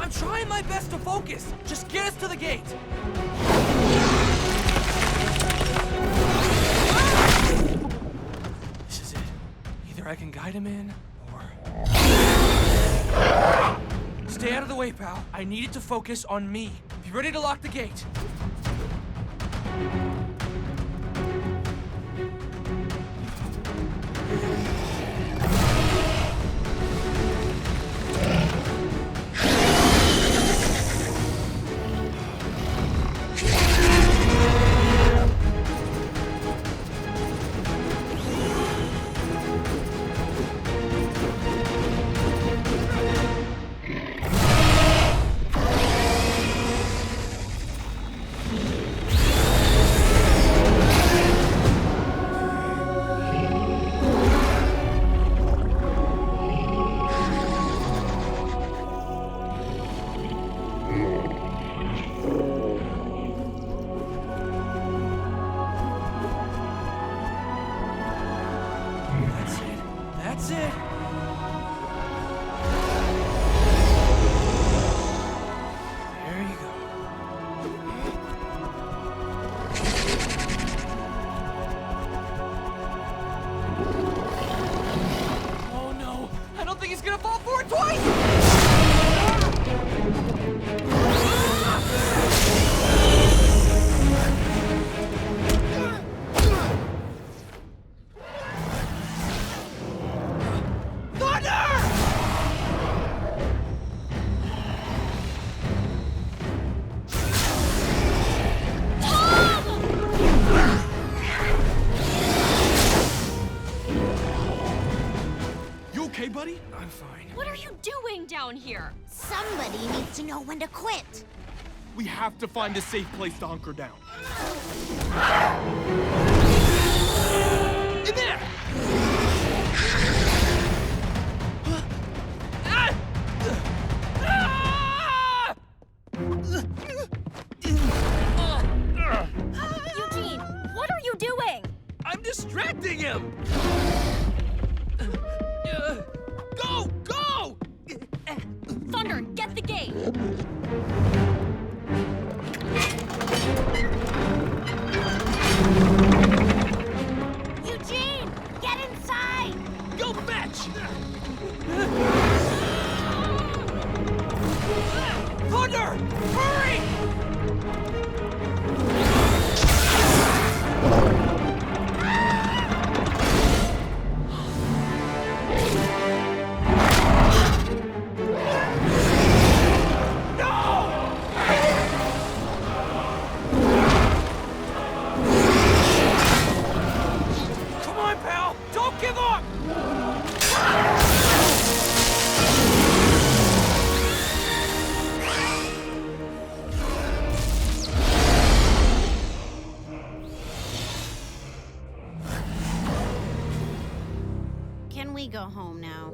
I'm trying my best to focus. Just get us to the gate. This is it. Either I can guide him in, or... Stay out of the way, pal. I need it to focus on me. Be ready to lock the gate. That's it. There you go. Oh no! I don't think he's gonna fall forward twice! Okay, buddy? I'm fine. What are you doing down here? Somebody needs to know when to quit. We have to find a safe place to hunker down. In there! Eugene, what are you doing? I'm distracting him! Go! Go! Thunder, get the gate! Eugene, get inside! Go fetch! Thunder! Hurry! Come on, pal! Don't give up! Can we go home now?